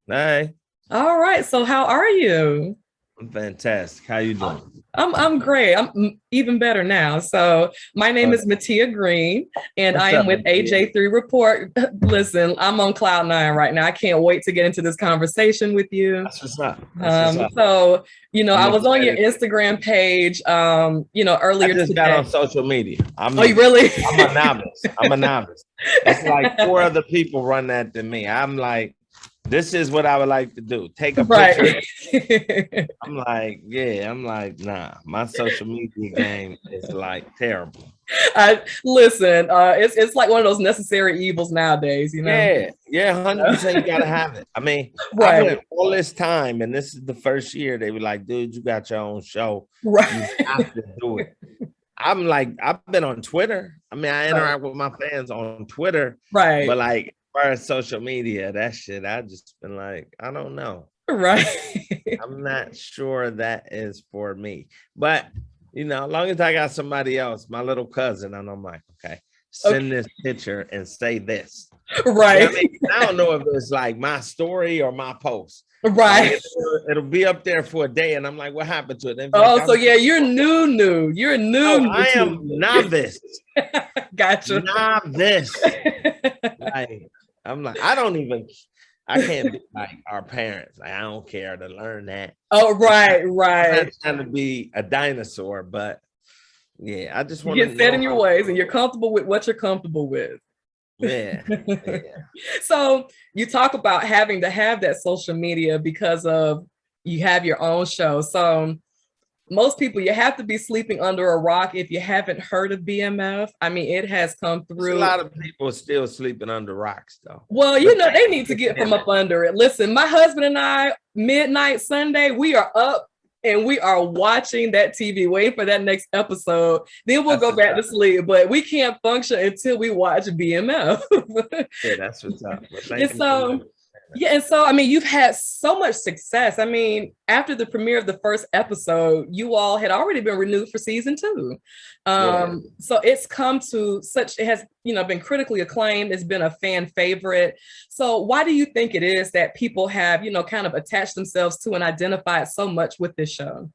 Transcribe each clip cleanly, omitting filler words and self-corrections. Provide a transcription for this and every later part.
Hey, All right. So how are you? I'm fantastic. How you doing? I'm great. I'm even better now. So my name Uh, is Matia Green, and I what's am up, with Matia? AJ3 Report. Listen, I'm on cloud nine right now. I can't wait to get into this conversation with you. That's what's up. That's what's Um, up. so I'm I was on your excited. Instagram page, I earlier just got today. on social media. Oh, you really? I'm a novice. I'm a novice. It's like four other people run that than me. I'm like, this is what I would like to do. Take a picture. Right. I'm like, yeah. I'm like, nah. My social media game is like terrible. I listen, it's like one of those necessary evils nowadays, you know? Yeah, yeah, 100%. You gotta have it. I mean, I Right. went all this time, and this is the first year they were like, "Dude, you got your own show. You have Right. to do it." I'm like, I've been on Twitter. I mean, I Right. interact with my fans on Twitter, but Right. like, as far as social media, that shit, I just been like, I don't know. Right. I'm not sure that is for me. But as long as I got somebody else, my little cousin, and I'm like, okay, send Okay. this picture and say this. You know Right. what I mean? I don't know if it's like my story or my post. Like Right. it'll be up there for a day, and I'm like, what happened to it? And like, Oh, so yeah, you're new. You're no, new I to am it. novice, Gotcha. novice. Like I'm like, I can't be like our parents. Like I don't care to learn that. Oh, right, I'm not right. trying to be a dinosaur, but yeah, I just You want to get set know in your how. ways and you're comfortable with what you're comfortable with. Yeah, yeah. So you talk about having to have that social media because of you have your own show. So most people, you have to be sleeping under a rock if you haven't heard of BMF. I mean, it has come There's a through. lot of people still sleeping under rocks, though. Well, But thank they you need to for get saying from that. up under it. Listen, my husband and I, midnight Sunday, we are up and we are watching that TV, waiting for that next episode. Then we'll That's go what's back to up. sleep, but we can't function until we watch BMF. Yeah, that's what's up. But And thank you so much. so, yeah, and so I mean, you've had so much success. I mean, after the premiere of the first episode, you all had already been renewed for season two. Yeah. So it's come to such it has been critically acclaimed. It's been a fan favorite. So why do you think it is that people have kind of attached themselves to and identified so much with this show?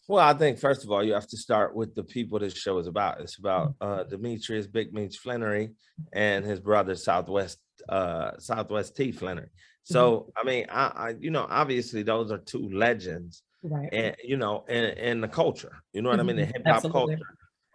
Well, I think first of all, you have to start with the people this show is about. It's about Demetrius Big Meech Flannery and his brother Southwest T Flannery. Mhm. So I mean, obviously those are two legends Right. and in the culture, you know what I mean, the Mhm. hip hop Absolutely.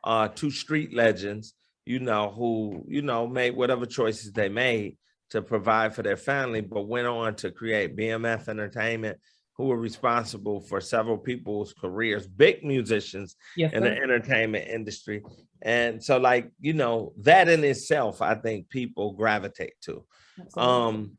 culture. Two street legends, who, made whatever choices they made to provide for their family, but went on to create BMF Entertainment, who were responsible for several people's careers, big musicians Yes, in the sir. entertainment industry. And so, like, that in itself, I think people gravitate to. Absolutely.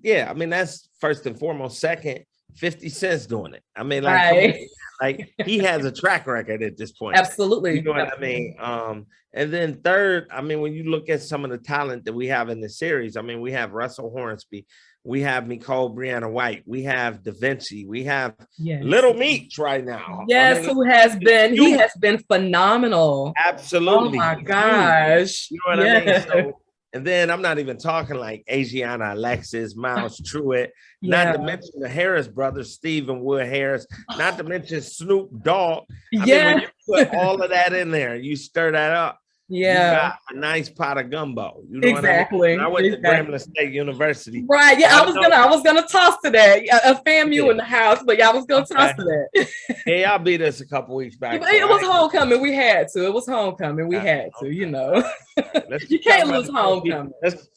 Yeah, I mean, that's first and foremost. Second, 50 Cent's doing it. I mean, like, come on. Right. Like, he has a track record at this point. You Absolutely. know what I Absolutely. mean? And then third, I mean, when you look at some of the talent that we have in the series, I mean, we have Russell Hornsby, we have Nicole Brianna White, we have Da Vinci, we have Yes. Little Meech right now. I Yes, mean, who has been, he huge, has been phenomenal. Oh absolutely, my he's huge. gosh. You know what I mean? Yeah. So, and then I'm not even talking like Asiana Alexis, Miles Truitt, not to Yeah. mention the Harris brothers, Stephen Wood Harris, not to mention Snoop Dogg. I mean, when Yeah. you put all of that in there, you stir that up, you Yeah. got a nice pot of gumbo. You know what I mean? And I Exactly. went to Exactly. Grambling State University, Right. so Yeah, I know. I was gonna toss to that. A FAMU Yeah, in the house, but yeah, I was gonna toss okay. to that. Yeah, y'all beat us a couple weeks back, so It I was ain't. homecoming. We had to. It was homecoming. We Okay, had to, okay. All right. Let's You keep can't talking about lose the show. homecoming.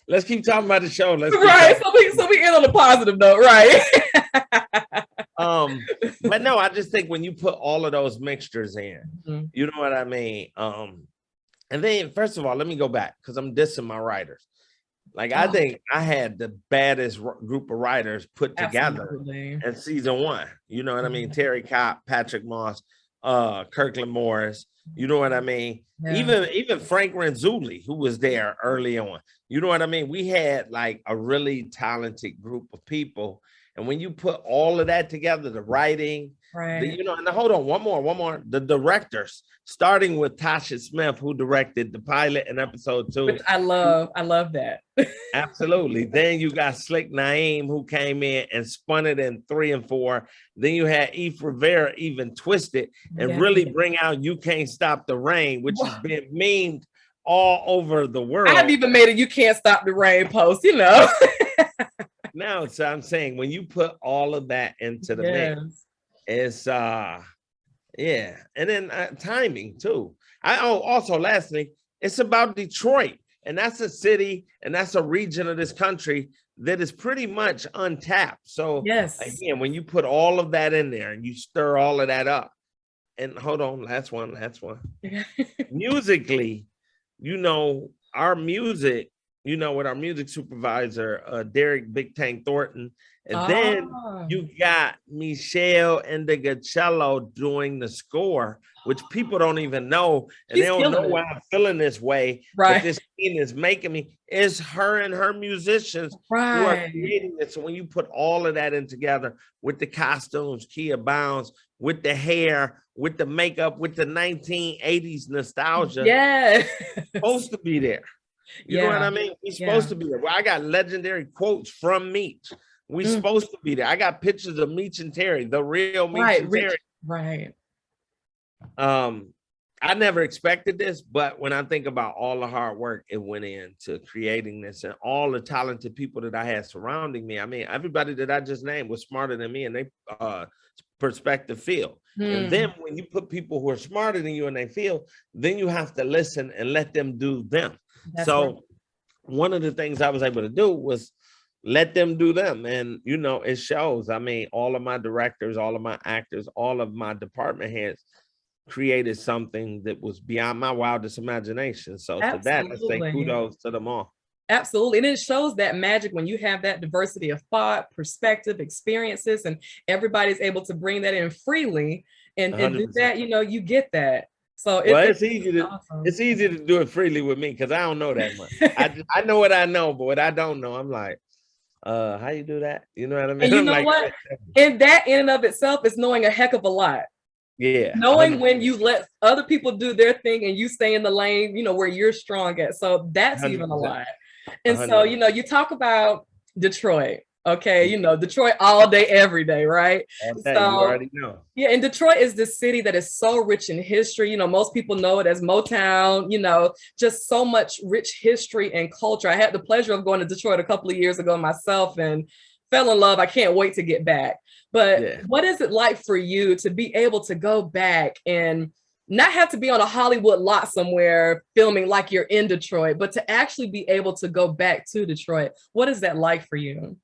Let's keep talking about the show. Let's keep Right. talking. So we end on a positive note, right? Um, but no, I just think when you put all of those mixtures in, Mhm. you know what I mean. And then first of all, let me go back because I'm dissing my writers. Like I Oh, think I had the baddest group of writers put together absolutely. in season one. You know what I mean? Yeah. Terry Copp, Patrick Moss, Kirkland Morris. You know what I mean? Yeah. Even Frank Renzulli, who was there early on. You know what I mean? We had like a really talented group of people, and when you put all of that together, the writing, Right. And hold on, one more. The directors, starting with Tasha Smith, who directed the pilot in episode 2. Which I love that. Absolutely. Then you got Slick Naeem, who came in and spun it in 3 and 4. Then you had Eve Rivera even twist it and really bring out You Can't Stop the Rain, which has been memed all over the world. I've even made a You Can't Stop the Rain post, Now, so I'm saying when you put all of that into the mix, it's yeah. And then timing too. Also lastly, it's about Detroit. And that's a city and that's a region of this country that is pretty much untapped. So again, when you put all of that in there and you stir all of that up, and hold on, last one. Musically, our music, with our music supervisor, Derek Big Tank Thornton. And then you got Michelle Indigacello doing the score, which people don't even know. And they don't know why I'm feeling this way. Right. But this scene is making me. It's her and her musicians who are creating it. So when you put all of that in together with the costumes, Kia Bounds, with the hair, with the makeup, with the 1980s nostalgia. It's supposed to be there. You know what I mean? We're supposed to be there. Well, I got legendary quotes from Meech. We're supposed to be there. I got pictures of Meech and Terry, the real Meech and Terry. Right. I never expected this, but when I think about all the hard work it went into creating this and all the talented people that I had surrounding me, I mean, everybody that I just named was smarter than me in their perspective field. And then when you put people who are smarter than you in their field, then you have to listen and let them do them. One of the things I was able to do was let them do them. And, it shows. I mean, all of my directors, all of my actors, all of my department heads created something that was beyond my wildest imagination. So to that, I say kudos to them all. Absolutely. And it shows that magic when you have that diversity of thought, perspective, experiences, and everybody's able to bring that in freely and do that, you get that. So it's easy to do it freely with me because I don't know that much. I know what I know, but what I don't know, I'm like, how you do that? You know what I mean? And you know what? And that in and of itself is knowing a heck of a lot. Yeah. Knowing when you let other people do their thing and you stay in the lane, where you're strong at. So that's 100%. Even a lot. And 100%. So, you talk about Detroit. Okay, Detroit all day, every day, right? So you already know. Yeah, and Detroit is this city that is so rich in history. Most people know it as Motown, just so much rich history and culture. I had the pleasure of going to Detroit a couple of years ago myself and fell in love. I can't wait to get back. But what is it like for you to be able to go back and not have to be on a Hollywood lot somewhere filming like you're in Detroit, but to actually be able to go back to Detroit? What is that like for you?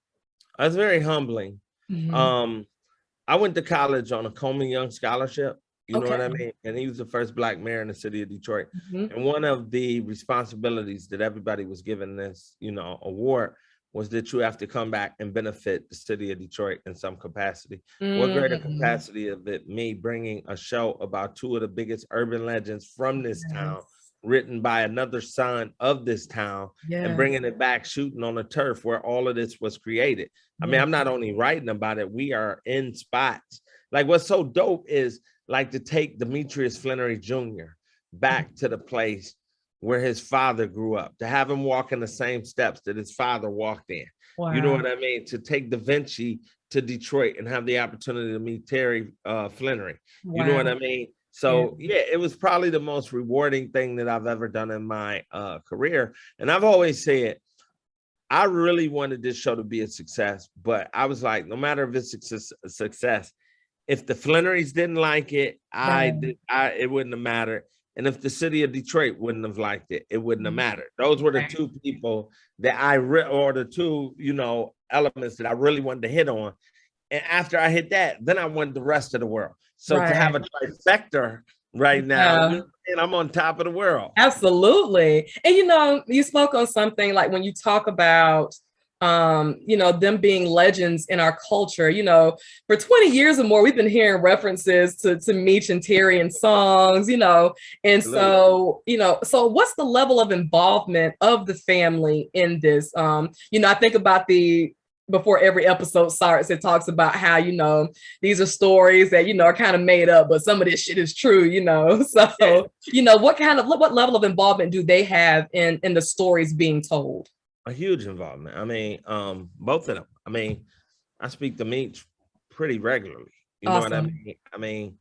That's very humbling. I went to college on a Coleman Young scholarship. You know what I mean? And he was the first Black mayor in the city of Detroit. And one of the responsibilities that everybody was given this, award was that you have to come back and benefit the city of Detroit in some capacity. What greater capacity of it, me bringing a show about 2 of the biggest urban legends from this town, written by another son of this town, and bringing it back, shooting on the turf where all of this was created. I mean, I'm not only writing about it, we are in spots. Like what's so dope is like to take Demetrius Flannery Jr. back to the place where his father grew up, to have him walk in the same steps that his father walked in. Wow. You know what I mean? To take Da Vinci to Detroit and have the opportunity to meet Terry Flannery. Wow. You know what I mean? So yeah, it was probably the most rewarding thing that I've ever done in my career. And I've always said, I really wanted this show to be a success, but I was like, no matter if it's a success, if the Flannerys didn't like it, it wouldn't have mattered. And if the city of Detroit wouldn't have liked it, it wouldn't have mattered. Those were the 2 people that or the 2, elements that I really wanted to hit on. And after I hit that, then I wanted the rest of the world. So to have a trifecta right now, and I'm on top of the world. Absolutely. And, you spoke on something like when you talk about, them being legends in our culture, for 20 years or more, we've been hearing references to Meech and Terry in songs, and so, so what's the level of involvement of the family in this? I think about the before every episode starts, it talks about how, you know, these are stories that, you know, are kind of made up, but some of this shit is true, you know. So, Yeah. you know, what level of involvement do they have in the stories being told? A huge involvement. I mean, both of them. I mean, I speak to Meech pretty regularly. You know what I Awesome. mean? I mean,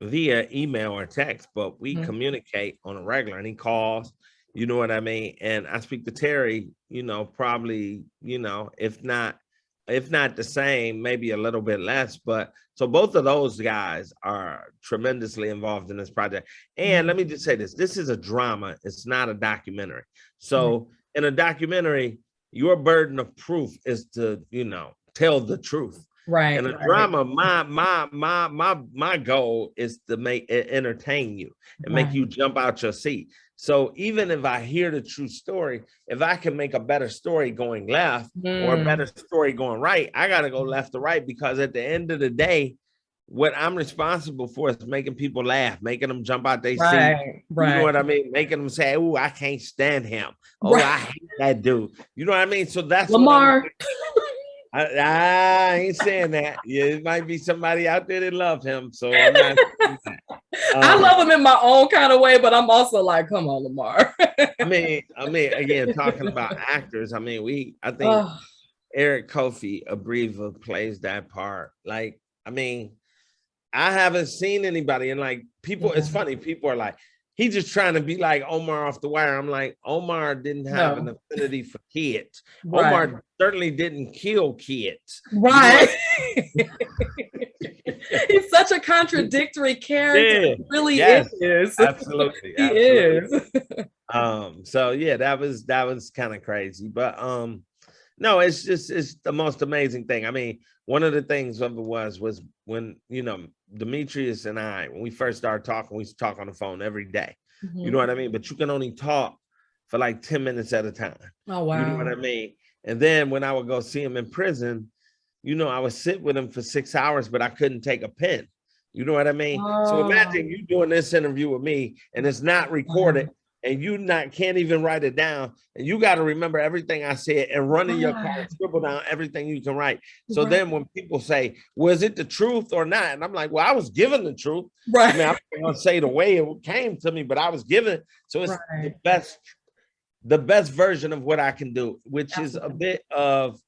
via email or text, but we Mhm. communicate on a regular, and he calls, you know what I mean? And I speak to Terry, you know, probably, you know, if not the same, maybe a little bit less, but so both of those guys are tremendously involved in this project. And let me just say this is a drama, it's not a documentary. So in a documentary, your burden of proof is to, you know, tell the truth. Right. In a drama, my goal is to entertain you and make you jump out your seat. So even if I hear the true story, if I can make a better story going left or a better story going right, I got to go left or right, because at the end of the day, what I'm responsible for is making people laugh, making them jump out their seat. You know what I mean? Making them say, "Oh, I can't stand him. Oh, I hate that dude." You know what I mean? So that's Lamar. what I ain't saying that. Yeah, it might be somebody out there that love him. So I'm not saying that. I love him in my own kind of way, but I'm also like, come on, Lamar. I mean, again, talking about actors, I mean, I think Eric Kofi Abriva plays that part. Like, I mean, I haven't seen anybody, and like people, it's funny, people are like, he's just trying to be like Omar off the wire. I'm like, Omar didn't have an affinity for kids. Omar certainly didn't kill kids. Right. You know? He's such a contradictory character. Yeah. Really is. Absolutely. He is. So yeah, that was kind of crazy. But no, it's the most amazing thing. I mean, one of the things of it was when, you know, Demetrius and I, when we first started talking, we used to talk on the phone every day. You know what I mean? But you can only talk for like 10 minutes at a time. Oh, wow. You know what I mean? And then when I would go see him in prison, you know, I would sit with him for 6 hours, but I couldn't take a pen. You know what I mean? So imagine you doing this interview with me and it's not recorded, and you can't even write it down, and you got to remember everything I said and run in your car and scribble down everything you can write. So then when people say, was it the truth or not? And I'm like, well, I was given the truth. I mean, I'm not gonna say the way it came to me, but I was given. So it's the best version of what I can do, which is a bit of,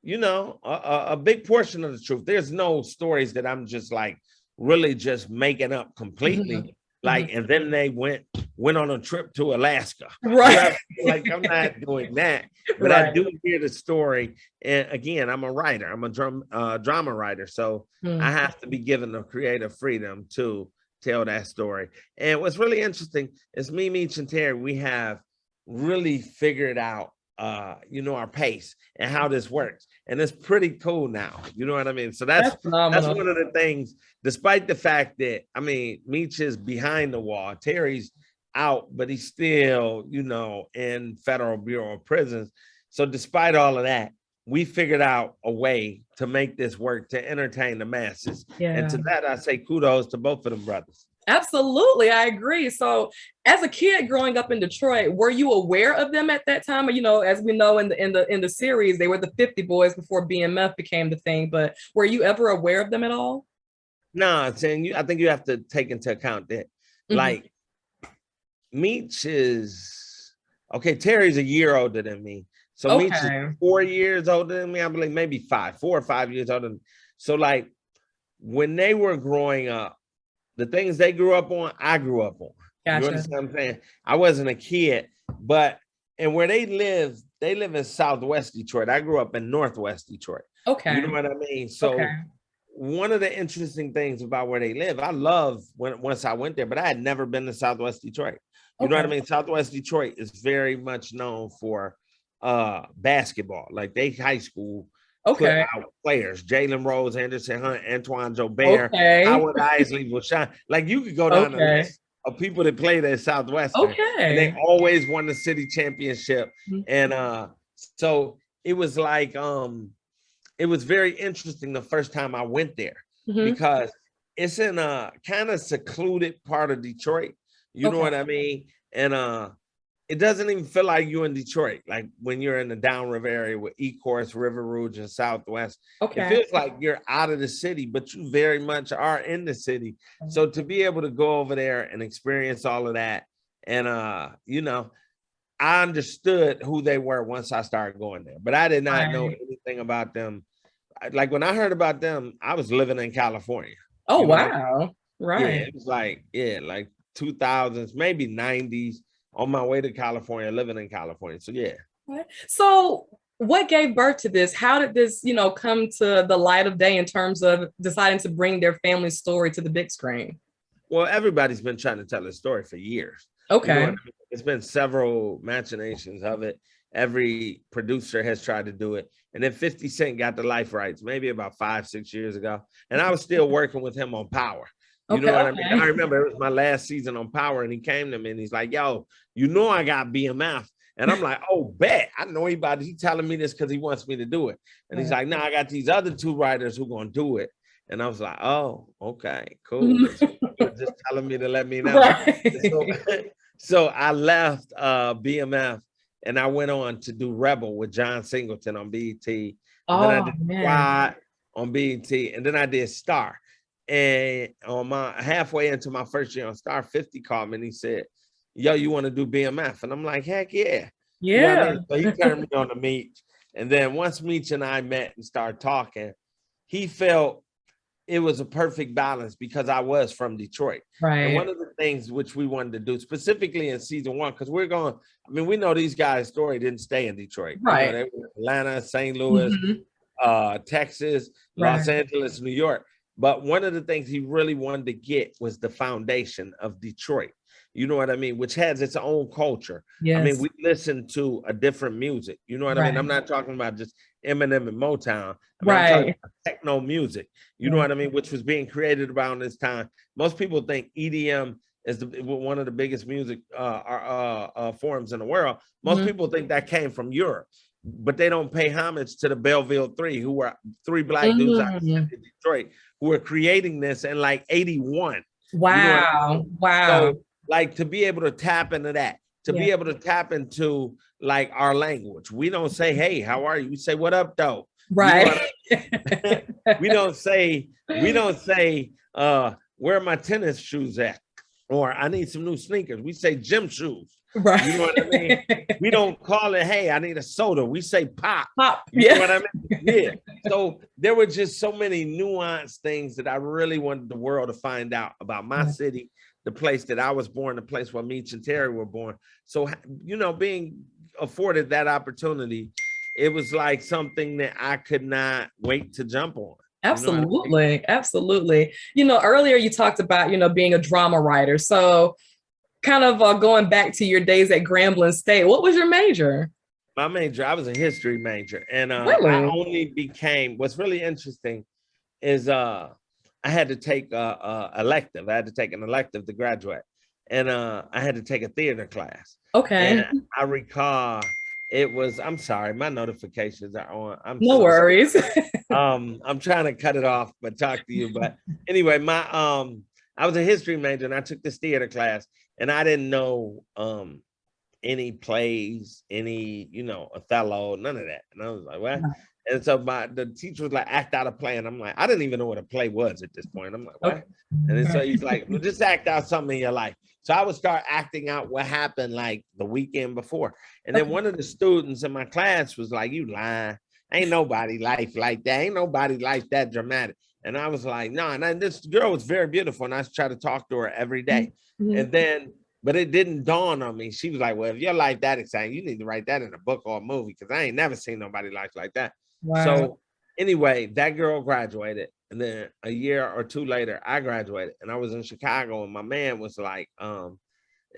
you know, a big portion of the truth. There's no stories that I'm just like really just making up completely. Like, and then they went on a trip to Alaska. Like, I'm not doing that, but I do hear the story. And again, I'm a writer. I'm a drama writer. So I have to be given the creative freedom to tell that story. And what's really interesting is me, Meech, and Terry, we have really figured out you know, our pace and how this works, and it's pretty cool now. You know what I mean? So that's one of the things, despite the fact that, I mean, Meech is behind the wall, Terry's out, but he's still, you know, in Federal Bureau of Prisons. So despite all of that, we figured out a way to make this work, to entertain the masses. And to that, I say kudos to both of them brothers. Absolutely, I agree. So, as a kid growing up in Detroit, were you aware of them at that time? You know, as we know in the series, they were the 50 Boys before BMF became the thing. But were you ever aware of them at all? No, I think you have to take into account that, like, Meech is okay. Terry's a year older than me, so Meech is 4 years older than me. I believe maybe 4 or 5 years older than me. So, like, when they were growing up, the things they grew up on, I grew up on. Gotcha. You understand what I'm saying? I wasn't a kid, and where they live in Southwest Detroit. I grew up in Northwest Detroit. Okay. You know what I mean? So one of the interesting things about where they live, I love once I went there, but I had never been to Southwest Detroit. You know what I mean? Southwest Detroit is very much known for basketball. Like, they high school put out players, Jalen Rose, Anderson Hunt, Antoine Jobert, Howard Isley, Rashawn. Like, you could go down the list of people that played at Southwestern, and they always won the city championship. And so it was like, it was very interesting the first time I went there, because it's in a kind of secluded part of Detroit. You know what I mean? And it doesn't even feel like you're in Detroit. Like when you're in the downriver area with Ecorse, River Rouge, and Southwest, it feels like you're out of the city, but you very much are in the city. So to be able to go over there and experience all of that, and you know, I understood who they were once I started going there, but I did not know anything about them. Like when I heard about them, I was living in California. Oh, you know? wow. Right. Yeah, it was like, like 2000s, maybe 90s, on my way to California, living in California. So yeah. So what gave birth to this? How did this, you know, come to the light of day in terms of deciding to bring their family story to the big screen? Well, everybody's been trying to tell a story for years. Okay. You know what I mean? It's been several machinations of it. Every producer has tried to do it. And then 50 Cent got the life rights maybe about 5-6 years ago. And I was still working with him on Power. You know what I mean? I remember it was my last season on Power, and he came to me and he's like, yo, you know I got BMF. And I'm like, oh, bet. I know anybody. He's telling me this because he wants me to do it. And he's like, no, I got these other 2 writers who going to do it. And I was like, oh, okay, cool. Just telling me to let me know. Right. So I left BMF and I went on to do Rebel with John Singleton on BET. And then I did Squad on BET. And then I did Star. And on my halfway into my first year on Star, 50 called me and he said, yo, you want to do BMF? And I'm like, heck yeah. Yeah. You know what I mean? So he turned me on to Meech. And then once Meech and I met and started talking, he felt it was a perfect balance because I was from Detroit. Right. And one of the things which we wanted to do specifically in season 1, because we're going, I mean, we know these guys' story didn't stay in Detroit. Right. You know, they were in Atlanta, St. Louis, Texas, Los Angeles, New York. But one of the things he really wanted to get was the foundation of Detroit. You know what I mean? Which has its own culture. Yes. I mean, we listen to a different music. You know what I mean? I'm not talking about just Eminem and Motown. I'm talking about techno music. You know what I mean? Which was being created around this time. Most people think EDM is one of the biggest music forms in the world. Most people think that came from Europe, but they don't pay homage to the Belleville Three, who were 3 black dudes out in Detroit who were creating this in like 81. Wow. You know I mean? Wow. So, like, to be able to tap into that, to be able to tap into like our language. We don't say, hey, how are you? We say, what up, though? Right. You know we don't say, where are my tennis shoes at? Or I need some new sneakers. We say gym shoes. Right. You know what I mean? We don't call it, hey, I need a soda. We say pop. Pop. You know what I mean? Yeah. So there were just so many nuanced things that I really wanted the world to find out about my city, the place that I was born, the place where Meech and Terry were born. So, you know, being afforded that opportunity, it was like something that I could not wait to jump on. Absolutely. You know absolutely. You know, earlier you talked about, you know, being a drama writer. So kind of going back to your days at Grambling State, what was your major? My major, I was a history major. And really? I only became, what's really interesting is I had to take elective. I had to take an elective to graduate. And I had to take a theater class. Okay. And I recall it was, I'm sorry, my notifications are on. No worries. I'm trying to cut it off, but talk to you. But anyway, I was a history major and I took this theater class and I didn't know any plays, any, you know, Othello, none of that. And I was like, what? And so the teacher was like, act out a play. And I'm like, I didn't even know what a play was at this point. I'm like, what? And then so he's like, well, just act out something in your life. So I would start acting out what happened like the weekend before. And then one of the students in my class was like, you lying. Ain't nobody life like that. Ain't nobody life that dramatic. And I was like, no. And this girl was very beautiful. And I try to talk to her every day. And then, but it didn't dawn on me. She was like, well, if your life that exciting, you need to write that in a book or a movie. Cause I ain't never seen nobody life like that. Wow. So anyway, that girl graduated. And then a year or 2 later, I graduated and I was in Chicago and my man was like, and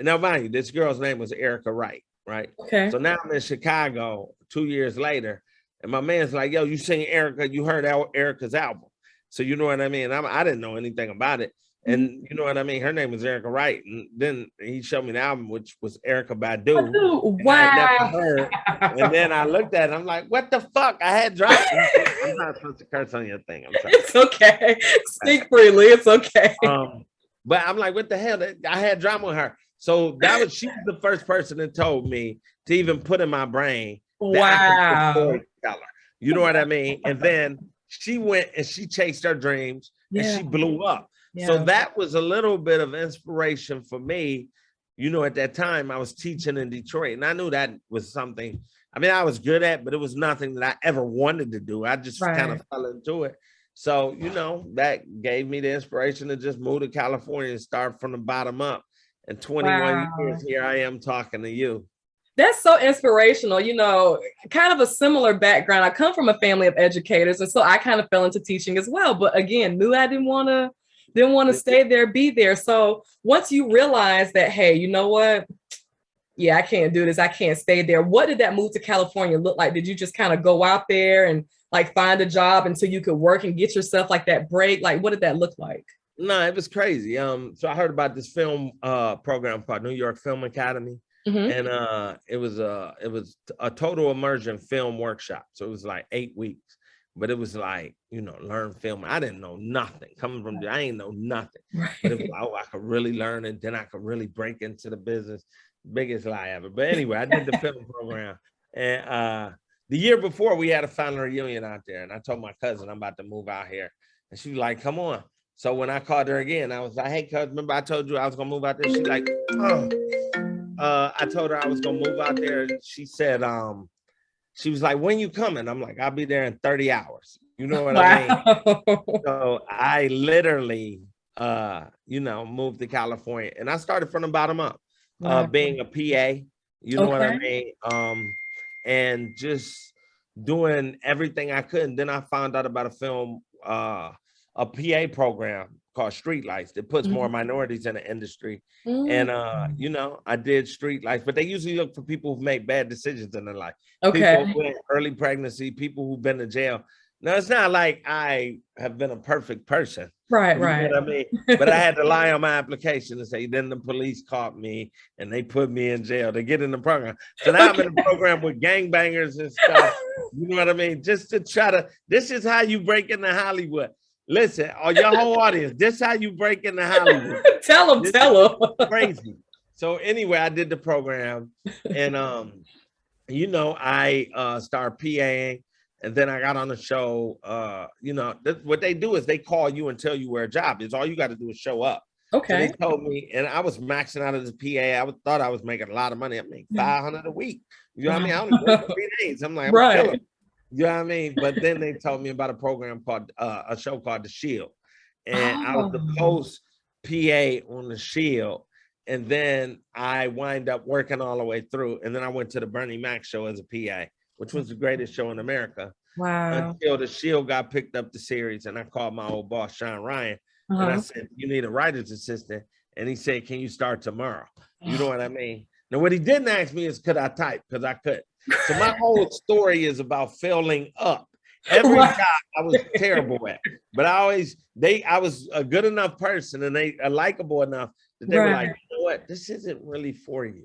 now mind you, this girl's name was Erica Wright, right? Okay. So now I'm in Chicago 2 years later and my man's like, yo, you seen Erica, you heard Erica's album. So you know what I mean? I didn't know anything about it. And you know what I mean? Her name was Erica Wright. And then he showed me the album, which was Erykah Badu. Wow. And then I looked at it. I'm like, what the fuck? I had dropped. I'm not supposed to curse on your thing. I'm sorry. It's okay. Speak freely. It's okay. But I'm like, what the hell? I had drama with her. So she was the first person that told me to even put in my brain that I could be a Wow. storyteller. You know what I mean? And then she went and she chased her dreams and she blew up. So that was a little bit of inspiration for me. You know, at that time I was teaching in Detroit and I knew that was something, I mean, I was good at, but it was nothing that I ever wanted to do. I just kind of fell into it. So, you know, that gave me the inspiration to just move to California and start from the bottom up. And 21 years, here I am talking to you. That's so inspirational. You know, kind of a similar background. I come from a family of educators, and so I kind of fell into teaching as well. But again, knew I didn't want to stay there, be there. So once you realize that, hey, you know what? Yeah, I can't do this. I can't stay there. What did that move to California look like? Did you just kind of go out there and like find a job until you could work and get yourself like that break? Like, what did that look like? No, it was crazy. So I heard about this film program called New York Film Academy. And it was a total immersion film workshop. So it was like 8 weeks, but it was like, you know, learn film. I didn't know nothing coming from I ain't know nothing. But it was like, oh, I could really learn and then I could really break into the business. Biggest lie ever. But anyway, I did the film program. And the year before we had a family reunion out there. And I told my cousin I'm about to move out here. And she was like, come on. So when I called her again, I was like, hey, cuz, remember I told you I was gonna move out there? She's like, oh. I told her I was gonna move out there. She said, she was like, when you coming? I'm like, I'll be there in 30 hours. You know what I mean? So I literally, you know, moved to California and I started from the bottom up, being a PA, you know what I mean? And just doing everything I could. And then I found out about a film, a PA program called Streetlights that puts more minorities in the industry. And, you know, I did Streetlights, but they usually look for people who've made bad decisions in their life. People who had early pregnancy, people who've been to jail. Now, it's not like I have been a perfect person. Right. You know what I mean? But I had to lie on my application and say, then the police caught me and they put me in jail to get in the program. So now I'm in a program with gangbangers and stuff. You know what I mean? Just to try to, this is how you break into Hollywood. Listen, your whole audience, this is how you break into Hollywood. Tell them. Crazy. So anyway, I did the program and, you know, I started PAing and then I got on the show. You know, what they do is they call you and tell you where a job is. All you got to do is show up. So they told me, and I was maxing out as a PA. I thought I was making a lot of money. I made $500 a week. You know what I mean? I only worked 3 days. I'm like, I'm killing. You know what I mean? But then they told me about a program called a show called The Shield. And I was the post PA on The Shield. And then I wind up working all the way through. And then I went to the Bernie Mac show as a PA, which was the greatest show in America. Wow. Until The Shield got picked up the series. And I called my old boss, Sean Ryan. And I said, you need a writer's assistant. And he said, can you start tomorrow? You know what I mean? Now, what he didn't ask me is, could I type? Because I could. So my whole story is about filling up. Every job I was terrible at, but I was a good enough person and they are likable enough that they were like, you know what, this isn't really for you.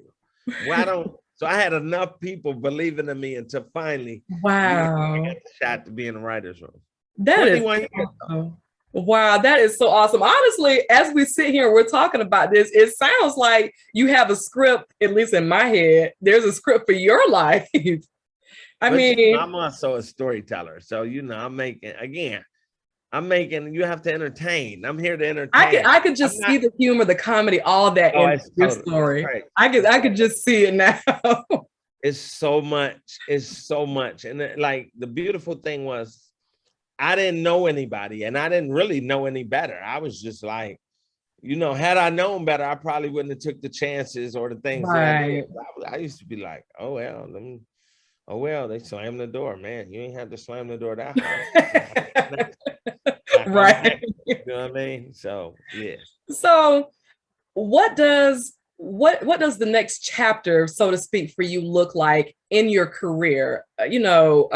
Why don't? So I had enough people believing in me until finally, I got the shot to be in the writer's room. That is awesome. Wow, that is so awesome. Honestly, as we sit here and we're talking about this, it sounds like you have a script, at least in my head. There's a script for your life. I mean, you know, I'm also a storyteller. So, you know, you have to entertain. I'm here to entertain. I could just see the humor, the comedy, all that in your story. I could just see it now. It's so much. And like the beautiful thing was, I didn't know anybody and I didn't really know any better. I was just like, you know, had I known better, I probably wouldn't have took the chances or the things that I did. I used to be like, oh, well, they slammed the door, man. You ain't have to slam the door that hard. Right. You know what I mean? So, yeah. So what does the next chapter, so to speak, for you look like in your career? You know,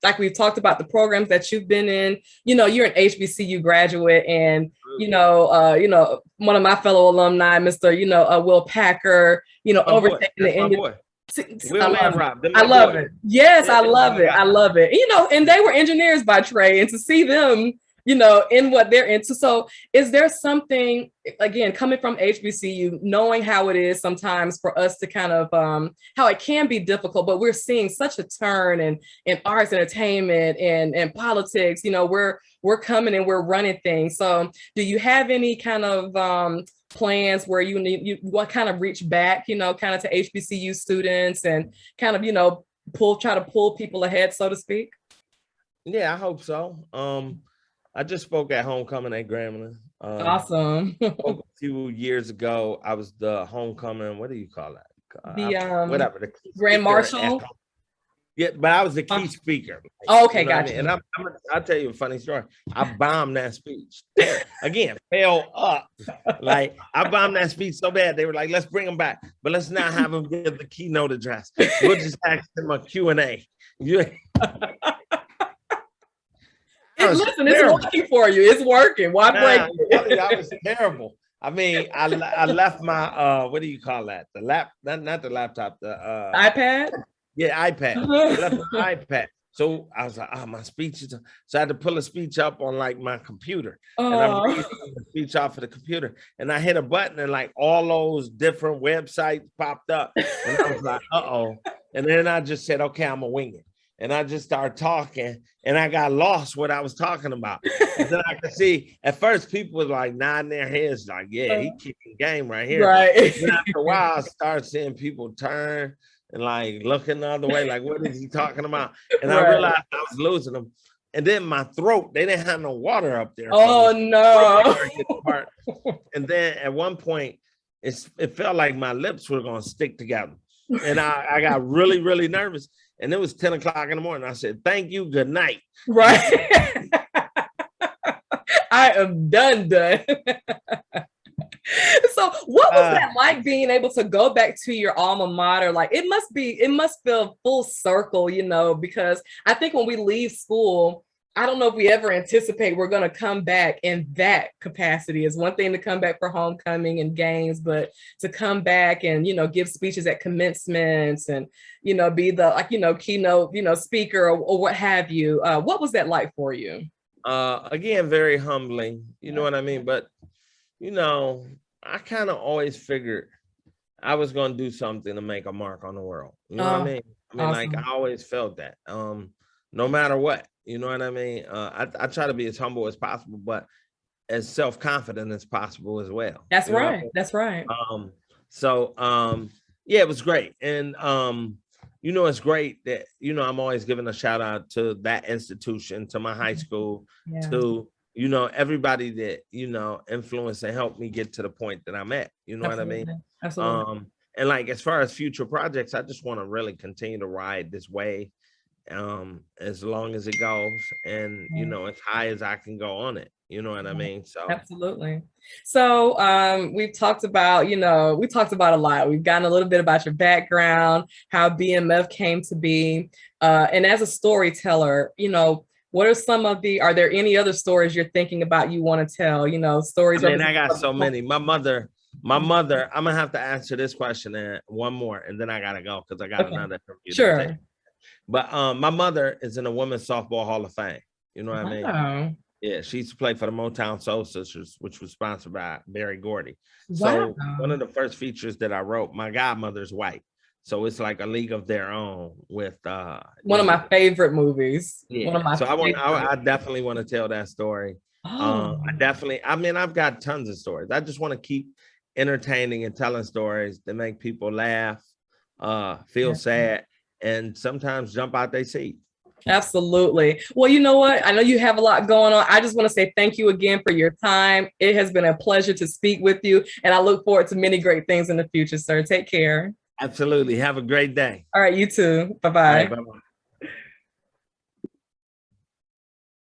like we've talked about the programs that you've been in. You know, you're an HBCU graduate, and you know, one of my fellow alumni, Mr. Will Packer. You know, overtaking the industry. I love it. Yes, I love it. I love it. You know, and they were engineers by trade, and to see them, in what they're into. So is there something, again, coming from HBCU, knowing how it is sometimes for us to kind of, how it can be difficult, but we're seeing such a turn in arts, entertainment, and politics, we're coming and we're running things. So do you have any kind of plans where you want kind of reach back, kind of to HBCU students and kind of, try to pull people ahead, so to speak? Yeah, I hope so. I just spoke at homecoming at Grambling. Awesome. A few years ago, I was the homecoming. What do you call that? The the Grand Marshal. Yeah, but I was the key speaker. Okay, gotcha. And I'll tell you a funny story. I bombed that speech. Again, fell up. Like, I bombed that speech so bad, they were like, let's bring him back, but let's not have him give the keynote address. We'll just ask him a Q&A. Listen, it's working for you. It's working. Why break it? That was terrible. I mean, I left my, what do you call that? Not the laptop, the iPad? Yeah, iPad. I left my iPad. So I was like, my speech is, so I had to pull a speech up on like my computer. And I'm reading the speech off of the computer. And I hit a button and like all those different websites popped up. And I was like, uh-oh. And then I just said, okay, I'm gonna wing it. And I just started talking and I got lost what I was talking about. And then I could see at first people was like nodding their heads like, yeah, he kicking game right here. Right. And after a while, I started seeing people turn and like looking the other way, like, what is he talking about? And I realized I was losing them. And then my throat, they didn't have no water up there. Oh, no. And then at one point, it felt like my lips were going to stick together. And I got really, really nervous. And it was 10 o'clock in the morning. I said, thank you, good night. Right. I am done. So what was that like, being able to go back to your alma mater? Like, it must feel full circle, because I think when we leave school, I don't know if we ever anticipate we're going to come back in that capacity. It's one thing to come back for homecoming and games, but to come back and, give speeches at commencements and, be the keynote, speaker or what have you. What was that like for you? Again, very humbling, you know what I mean? But, I kind of always figured I was going to do something to make a mark on the world. You know what I mean? Awesome. Like, I always felt that, no matter what, you know what I mean? I try to be as humble as possible, but as self-confident as possible as well. That's right. That's right. Yeah, it was great. And, it's great that, I'm always giving a shout out to that institution, to my high school, to, everybody that, influenced and helped me get to the point that I'm at, you know Absolutely. What I mean? Absolutely. And like, as far as future projects, I just want to really continue to ride this wave as long as it goes and, as high as I can go on it, you know what I mean? So absolutely. So we've talked about, we talked about a lot. We've gotten a little bit about your background, how BMF came to be. And as a storyteller, what are are there any other stories you're thinking about you want to tell? Stories. I got so many. My mother, I'm gonna have to answer this question and one more, and then I gotta go because I got another interview. Sure. But my mother is in the Women's Softball Hall of Fame. You know what I mean? Yeah, she used to play for the Motown Soul Sisters, which was sponsored by Berry Gordy. So one of the first features that I wrote, my godmother's white. So it's like a league of their own with one of my favorite movies. Yeah. One of my I definitely want to tell that story. I've got tons of stories. I just want to keep entertaining and telling stories that make people laugh, feel sad, and sometimes jump out their seat. Absolutely. Well, you know what? I know you have a lot going on. I just want to say thank you again for your time. It has been a pleasure to speak with you, and I look forward to many great things in the future, sir. Take care. Absolutely. Have a great day. All right, you too. Bye-bye. Bye-bye.